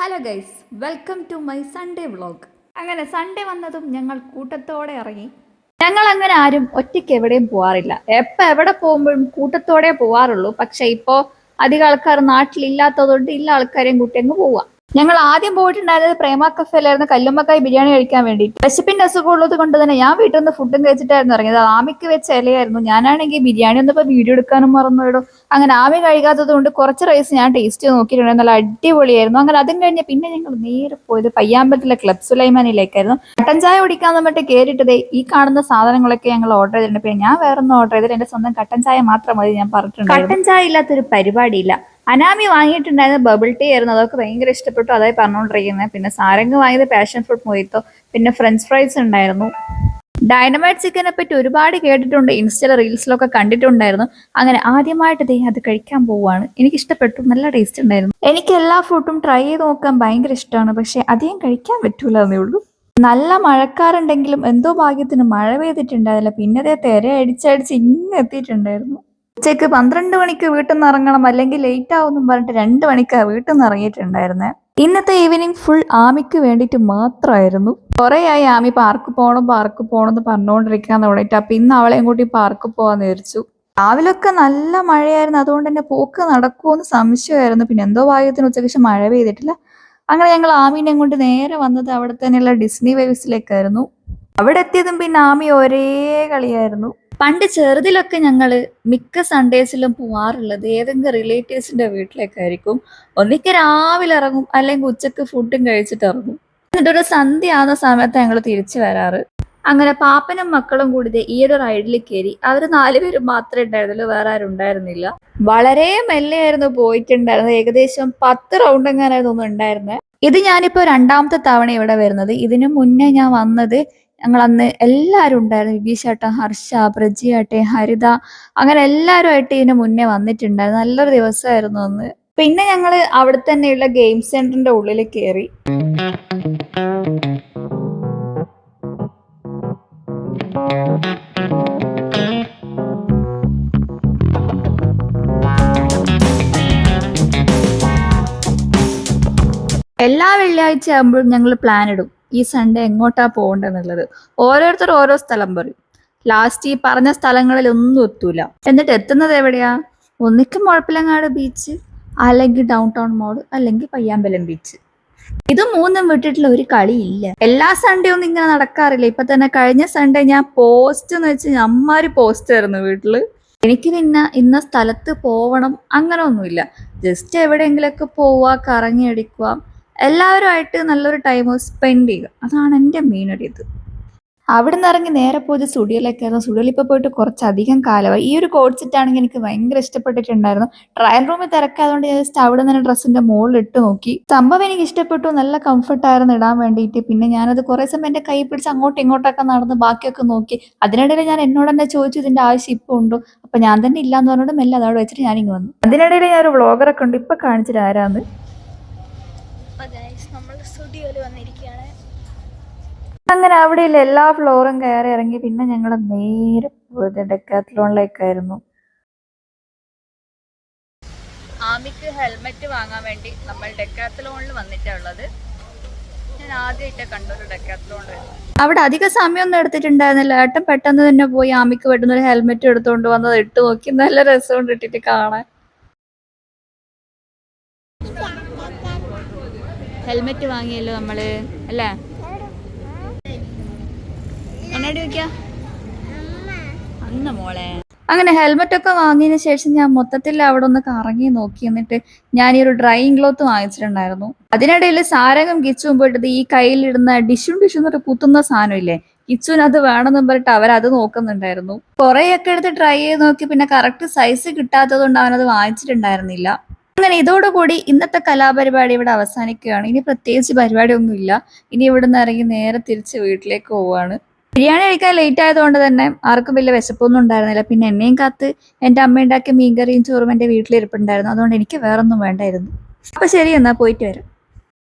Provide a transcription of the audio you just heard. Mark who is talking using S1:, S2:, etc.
S1: Hello guys, welcome to my Sunday vlog. അങ്ങനെ Sunday വന്നതും ഞങ്ങൾ കൂട്ടത്തോടെ ഇറങ്ങി. ഞങ്ങൾ അങ്ങനെ ആരും ഒറ്റയ്ക്ക് എവിടെയും പോവാറില്ല. എവിടെ പോകുമ്പോഴും കൂട്ടത്തോടെ പോവാറുള്ളൂ. പക്ഷെ ഇപ്പോൾ അധികം ആൾക്കാർ നാട്ടിലില്ലാത്തതുകൊണ്ട് എല്ലാ ആൾക്കാരെയും കൂട്ടി അങ്ങ് പോവാം. ഞങ്ങൾ ആദ്യം പോയിട്ടുണ്ടായിരുന്നത് പ്രേമ കഫേലായിരുന്നു കല്ലുമ്മക്കായി ബിരിയാണി കഴിക്കാൻ വേണ്ടിയിട്ട്. വിശപ്പിന്റെ അസുഖമുള്ളത് കൊണ്ട് തന്നെ ഞാൻ വീട്ടിൽ നിന്ന് ഫുഡും കഴിച്ചിട്ടായിരുന്നു ഇറങ്ങിയത്. ആമിക്ക് വെച്ച ഇലയായിരുന്നു. ഞാനാണെങ്കിൽ ബിരിയാണി ഒന്നിപ്പോൾ വീഡിയോ എടുക്കാനും മറന്നുപോയിടും. അങ്ങനെ ആമി കഴിക്കാത്തത് കൊണ്ട് കുറച്ച് റൈസ് ഞാൻ ടേസ്റ്റ് ചെയ്ത് നോക്കിയിട്ടുണ്ടായിരുന്നു. നല്ല അടിപൊളിയായിരുന്നു. അങ്ങനെ അതും കഴിഞ്ഞ് പിന്നെ ഞങ്ങൾ നേരെ പോയത് പയ്യാമ്പലത്തിലെ ക്ലബ് സുലൈമാനിലേക്കായിരുന്നു. കട്ടൻ ചായ കുടിക്കാന്ന് പറഞ്ഞിട്ട് കയറിയിട്ടതേ ഈ കാണുന്ന സാധനങ്ങളൊക്കെ ഞങ്ങൾ ഓർഡർ ചെയ്തിട്ടുണ്ട്. പിന്നെ ഞാൻ വേറൊന്നും ഓർഡർ ചെയ്തിട്ട് എന്റെ സ്വന്തം കട്ടൻ ചായ മാത്രം മതി ഞാൻ പറഞ്ഞിട്ടുണ്ട്. കട്ടൻ ചായ ഇല്ലാത്തൊരു പരിപാടിയില്ല. അനാമി വാങ്ങിയിട്ടുണ്ടായിരുന്ന ബബിൾ ടീ ആയിരുന്നു. അതൊക്കെ ഭയങ്കര ഇഷ്ടപ്പെട്ടു, അതായി പറഞ്ഞുകൊണ്ടിരിക്കുന്നത്. പിന്നെ സാരംഗ് വാങ്ങിയത് പാഷൻ ഫ്രൂട്ട് മൊയ്ത്തോ, പിന്നെ ഫ്രഞ്ച് ഫ്രൈസ് ഉണ്ടായിരുന്നു. ഡൈനമൈറ്റ് ചിക്കനെ പറ്റി ഒരുപാട് കേട്ടിട്ടുണ്ട്, ഇൻസ്റ്റയിൽ റീൽസിലൊക്കെ കണ്ടിട്ടുണ്ടായിരുന്നു. അങ്ങനെ ആദ്യമായിട്ട് അത് കഴിക്കാൻ പോവുകയാണ്. എനിക്ക് ഇഷ്ടപ്പെട്ടു, നല്ല ടേസ്റ്റ് ഉണ്ടായിരുന്നു. എനിക്ക് എല്ലാ ഫുഡും ട്രൈ ചെയ്ത് നോക്കാൻ ഭയങ്കര ഇഷ്ടമാണ്. പക്ഷെ അധികം കഴിക്കാൻ പറ്റൂല എന്നേ ഉള്ളൂ. നല്ല മഴക്കാറുണ്ടെങ്കിലും എന്തോ ഭാഗ്യത്തിന് മഴ പെയ്തിട്ടുണ്ടായിരുന്നില്ല. പിന്നെ തെര അടിച്ചടിച്ച് ഇങ്ങനെ എത്തിയിട്ടുണ്ടായിരുന്നു. ഉച്ചയ്ക്ക് 12 മണിക്ക് വീട്ടിൽ നിന്ന് ഇറങ്ങണം, അല്ലെങ്കിൽ ലേറ്റ് ആവുമെന്നും പറഞ്ഞിട്ട് 2 മണിക്കാണ് വീട്ടിൽ നിന്ന് ഇറങ്ങിയിട്ടുണ്ടായിരുന്നേ. ഇന്നത്തെ ഈവനിങ് ഫുൾ ആമിക്ക് വേണ്ടിയിട്ട് മാത്രമായിരുന്നു. കുറേയായി ആമി പാർക്ക് പോകണം എന്ന് പറഞ്ഞുകൊണ്ടിരിക്കാൻ തുടങ്ങിയിട്ട്. അപ്പൊ ഇന്ന് അവളെയും കൂട്ടി പാർക്ക് പോകാന്ന് വിചാരിച്ചു. രാവിലൊക്കെ നല്ല മഴയായിരുന്നു, അതുകൊണ്ട് തന്നെ പോക്ക് നടക്കുമെന്ന് സംശയമായിരുന്നു. പിന്നെ എന്തോ ഭാഗ്യത്തിന് ഉച്ചയ്ക്ക് മഴ പെയ്തിട്ടില്ല. അങ്ങനെ ഞങ്ങൾ ആമീനെയും കൊണ്ട് നേരെ വന്നത് അവിടെ തന്നെയുള്ള ഡിസ്നി വേവ്സിലേക്കായിരുന്നു. അവിടെ എത്തിയതും പിന്നെ ആമി ഒരേ കളിയായിരുന്നു. പണ്ട് ചെറുതിലൊക്കെ ഞങ്ങള് മിക്ക സൺഡേസിലും പോവാറുള്ളത് ഏതെങ്കിലും റിലേറ്റീവ്സിന്റെ വീട്ടിലേക്കായിരിക്കും. ഒന്നിക്ക് രാവിലെ ഇറങ്ങും, അല്ലെങ്കിൽ ഉച്ചക്ക് ഫുഡും കഴിച്ചിട്ട് ഇറങ്ങും. എന്നിട്ടൊരു സന്ധ്യ ആവുന്ന സമയത്ത് ഞങ്ങൾ തിരിച്ചു വരാറ്. അങ്ങനെ പാപ്പനും മക്കളും കൂടി ഈ ഒരു റൈഡിൽ കയറി. അവര് 4 പേരും മാത്രമേ ഉണ്ടായിരുന്നുള്ളൂ, വേറെ ആരും ഉണ്ടായിരുന്നില്ല. വളരെ മെല്ലെയായിരുന്നു പോയിട്ടുണ്ടായിരുന്നത്. ഏകദേശം 10 റൗണ്ട് എങ്ങാനായിരുന്നു ഉണ്ടായിരുന്നത്. ഇത് ഞാനിപ്പോ 2ാമത്തെ തവണ ഇവിടെ വരുന്നത്. ഇതിനു മുന്നേ ഞാൻ വന്നത് ഞങ്ങൾ അന്ന് എല്ലാവരും ഉണ്ടായിരുന്നു. വിഭീഷേട്ടൻ, ഹർഷ, പ്രജിയാട്ടെ, ഹരിത, അങ്ങനെ എല്ലാവരുമായിട്ട് ഇതിന് മുന്നേ വന്നിട്ടുണ്ടായിരുന്നു. നല്ലൊരു ദിവസമായിരുന്നു അന്ന്. പിന്നെ ഞങ്ങൾ അവിടെ തന്നെയുള്ള ഗെയിം സെന്ററിന്റെ ഉള്ളിൽ കയറി. എല്ലാ വെള്ളിയാഴ്ച ആകുമ്പോഴും ഞങ്ങൾ പ്ലാൻ ഇടും, ഈ സൺഡേ എങ്ങോട്ടാ പോകണ്ടെന്നുള്ളത്. ഓരോരുത്തർ ഓരോ സ്ഥലം പറയും. ലാസ്റ്റ് ഈ പറഞ്ഞ സ്ഥലങ്ങളിൽ ഒന്നും എത്തൂല. എന്നിട്ട് എത്തുന്നത് എവിടെയാ? ഒന്നിക്ക് മുഴപ്പിലങ്ങാട് ബീച്ച്, അല്ലെങ്കിൽ ഡൗൺ ടൗൺ മോൾ, അല്ലെങ്കിൽ പയ്യാമ്പലം ബീച്ച്. ഇത് മൂന്നും വിട്ടിട്ടുള്ള ഒരു കളിയില്ല. എല്ലാ സൺഡേ ഒന്നും ഇങ്ങനെ നടക്കാറില്ല. ഇപ്പൊ തന്നെ കഴിഞ്ഞ സൺഡേ ഞാൻ പോസ്റ്റ് എന്ന് വെച്ച് അമ്മാരി പോസ്റ്റ് ആയിരുന്നു വീട്ടില്. എനിക്ക് പിന്നെ ഇന്ന സ്ഥലത്ത് പോവണം അങ്ങനെ ഒന്നുമില്ല. ജസ്റ്റ് എവിടെയെങ്കിലൊക്കെ പോവുക, കറങ്ങി അടിക്കുക, എല്ലാവരുമായിട്ട് നല്ലൊരു ടൈം സ്പെൻഡ് ചെയ്യുക, അതാണ് എൻ്റെ മെയിൻ ഒരു ഇത്. അവിടെ നിന്ന് ഇറങ്ങി നേരെ പോയത് സ്റ്റുഡിയോയിലേക്കായിരുന്നു. സ്റ്റുഡിയോയിൽ ഇപ്പോൾ പോയിട്ട് കുറച്ചധികം കാലമായി. ഈ ഒരു കോഡ് സെറ്റ് ആണെങ്കിൽ എനിക്ക് ഭയങ്കര ഇഷ്ടപ്പെട്ടിട്ടുണ്ടായിരുന്നു. ട്രയൽ റൂമിൽ തിരക്കായതുകൊണ്ട് ജസ്റ്റ് അവിടെ നിന്ന് ഡ്രസ്സിന്റെ മുകളിൽ ഇട്ട് നോക്കി. സംഭവം എനിക്ക് ഇഷ്ടപ്പെട്ടു, നല്ല കംഫർട്ടായിരുന്നു ഇടാൻ വേണ്ടിയിട്ട്. പിന്നെ ഞാനത് കുറേ സമയം എൻ്റെ കൈ പിടിച്ച് അങ്ങോട്ടും ഇങ്ങോട്ടൊക്കെ നടന്ന് ബാക്കിയൊക്കെ നോക്കി. അതിനിടയിൽ ഞാൻ എന്നോട് തന്നെ ചോദിച്ചു, ഇതിന്റെ ആവശ്യം ഇപ്പോൾ ഉണ്ടോ? അപ്പൊ ഞാൻ തന്നെ ഇല്ലാന്ന് പറഞ്ഞോണ്ട് മെല്ലെ അതവിടെ വെച്ചിട്ട് ഞാനിങ്ങ് വന്നു. അതിനിടയിൽ ഞാൻ ഒരു വ്ളോഗറൊക്കെ ഉണ്ട്, ഇപ്പൊ കാണിച്ചിട്ട് ആരാന്ന്. നമ്മൾ സ്റ്റുഡിയോയിൽ വന്നിരിക്കുകയാണ്. അങ്ങനെ അവിടെയുള്ള എല്ലാ ഫ്ലോറും കയറി ഇറങ്ങി. പിന്നെ ഞങ്ങൾ നേരെ പോയത് ഡെക്കാത്ലോണിലേക്കായിരുന്നു. ആമിക്ക് ഹെൽമെറ്റ് വാങ്ങാൻ വേണ്ടി നമ്മൾ ഡെക്കാത്ലോണിൽ വന്നിട്ടുള്ളത്. ഞാൻ ആദ്യമായിട്ട് കണ്ടൊരു ഡെക്കാത്ലോണിൽ. അവിടെ അധിക സമയമൊന്നും എടുത്തിട്ടുണ്ടായിരുന്നില്ല. ഏട്ടൻ പെട്ടെന്ന് തന്നെ പോയി ആമിക്ക് പെട്ടെന്ന് ഒരു ഹെൽമെറ്റ് എടുത്തുകൊണ്ട് വന്നത് ഇട്ട് നോക്കി. നല്ല രസമുണ്ട് ഇട്ടിട്ട് കാണാൻ. ഹെൽമെറ്റ് വാങ്ങിയല്ലോ നമ്മള്, അല്ലേ? എന്നോട് ചോദിക്കാ അന്ന മോളെ. അങ്ങനെ ഹെൽമെറ്റ് ഒക്കെ വാങ്ങിയതിന് ശേഷം ഞാൻ മൊത്തത്തിൽ അവിടെ ഒന്ന് കറങ്ങി നോക്കി. എന്നിട്ട് ഞാൻ ഈ ഒരു ഡ്രൈയിങ് ക്ലോത്ത് വാങ്ങിച്ചിട്ടുണ്ടായിരുന്നു. അതിനിടയിൽ സാരംഗും കിച്ചുവും പോയിട്ട് ഈ കയ്യിലിടുന്ന ഡിഷും എന്നൊരു കുത്തുന്ന സാധനം ഇല്ലേ, കിച്ചുവിന് അത് വേണമെന്നും പറഞ്ഞിട്ട് അവരത് നോക്കുന്നുണ്ടായിരുന്നു. കുറേയൊക്കെ എടുത്ത് ട്രൈ ചെയ്ത് നോക്കി. പിന്നെ കറക്റ്റ് സൈസ് കിട്ടാത്തത് കൊണ്ട് അവനത് വാങ്ങിച്ചിട്ടുണ്ടായിരുന്നില്ല. അങ്ങനെ ഇതോടുകൂടി ഇന്നത്തെ കലാപരിപാടി ഇവിടെ അവസാനിക്കുകയാണ്. ഇനി പ്രത്യേകിച്ച് പരിപാടി ഒന്നുമില്ല. ഇനി ഇവിടെ നിന്ന് ഇറങ്ങി നേരെ തിരിച്ച് വീട്ടിലേക്ക് പോവുകയാണ്. ബിരിയാണി കഴിക്കാൻ ലേറ്റ് ആയതുകൊണ്ട് തന്നെ ആർക്കും വലിയ വിശപ്പൊന്നും ഉണ്ടായിരുന്നില്ല. പിന്നെ എന്നെയും കാത്ത് എൻ്റെ അമ്മ ഉണ്ടാക്കിയ മീൻകറിയും ചോറും എൻ്റെ വീട്ടിലിരിപ്പുണ്ടായിരുന്നു. അതുകൊണ്ട് എനിക്ക് വേറൊന്നും വേണ്ടായിരുന്നു. അപ്പൊ ശരി, എന്നാ പോയിട്ട് വരാം.